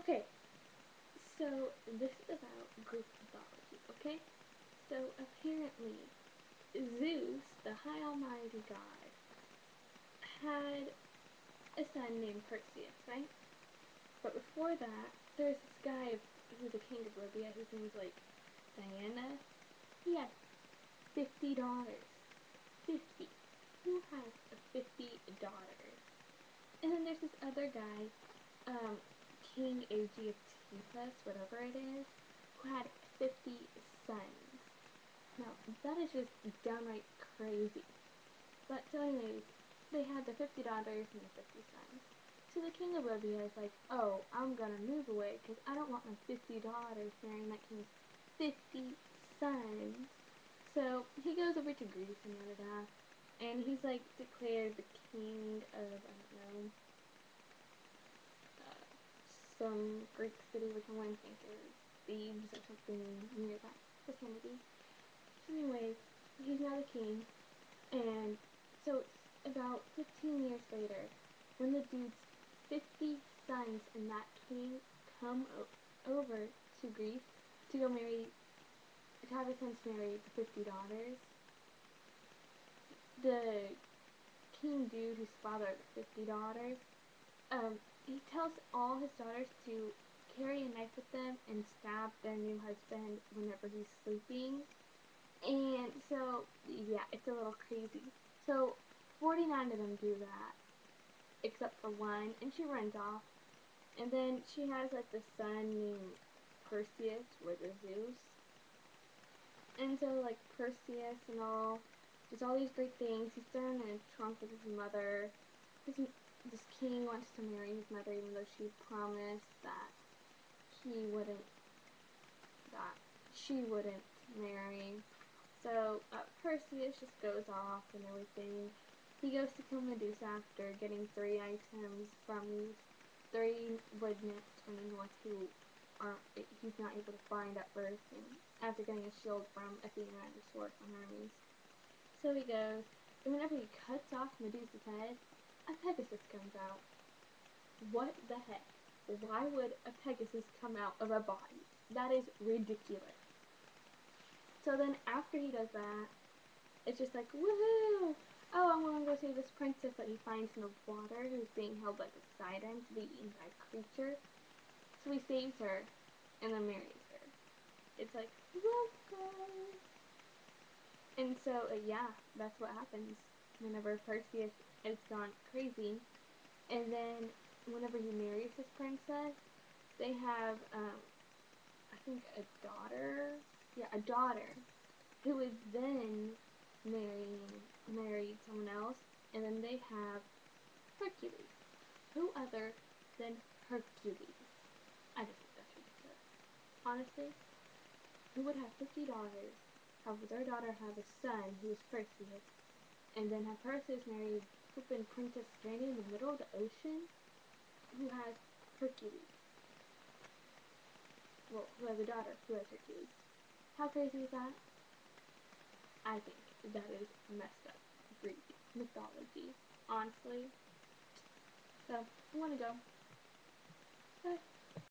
Okay, so this is about Greek mythology, okay? So apparently, Zeus, the high almighty god, had a son named Perseus, right? But before that, there's this guy who's a king of Libya whose name's like Diana. He had 50 daughters. 50. Who has 50 daughters? And then there's this other guy, King Aegeatus, whatever it is, who had 50 sons. Now, that is just downright crazy. But so anyways, they had the 50 daughters and the 50 sons. So the king of Libya is like, oh, I'm gonna move away because I don't want my 50 daughters marrying that king's 50 sons. So he goes over to Greece and and he's like declared the king of, I don't know, some Greek city, which I'm going to think is Thebes or something near that vicinity. So anyway, he's now the king, and so it's about 15 years later when the dude's 50 sons and that king come over to Greece to go marry, to have his sons marry the 50 daughters. The king dude who's father of the 50 daughters, he tells all his daughters to carry a knife with them and stab their new husband whenever he's sleeping. And so, yeah, it's a little crazy. So, 49 of them do that, except for one, and she runs off. And then she has, like, this son named Perseus, or the Zeus. And so, like, Perseus and all, does all these great things. He's thrown in a trunk with his mother. This king wants to marry his mother, even though she promised that that she wouldn't marry. So Perseus just goes off and everything. He goes to kill Medusa after getting 3 items from these 3 wood nymphs from the north who he's not able to find at first, and after getting a shield from Athena and a sword from Hermes. So he goes, and whenever he cuts off Medusa's head, a Pegasus comes out. What the heck? Why would a Pegasus come out of a body? That is ridiculous. So then after he does that, it's just like, woohoo! Oh, I'm going to go save this princess that he finds in the water who's being held by the Poseidon to be eaten by a creature. So he saves her and then marries her. It's like, welcome! And so, yeah, that's what happens whenever Perseus is gone crazy. And then whenever he marries this princess, they have, I think a daughter. Yeah, a daughter who is then married someone else, and then they have Hercules. Who other than Hercules? I just think that's ridiculous. Honestly, who would have 50 daughters, have their daughter have a son who is Perseus, and then have Perseus marry flippin' princess stranded in the middle of the ocean who has Hercules? Well, who has a daughter who has Hercules. How crazy is that? I think that is messed up Greek mythology, honestly. So, I want to go. Bye.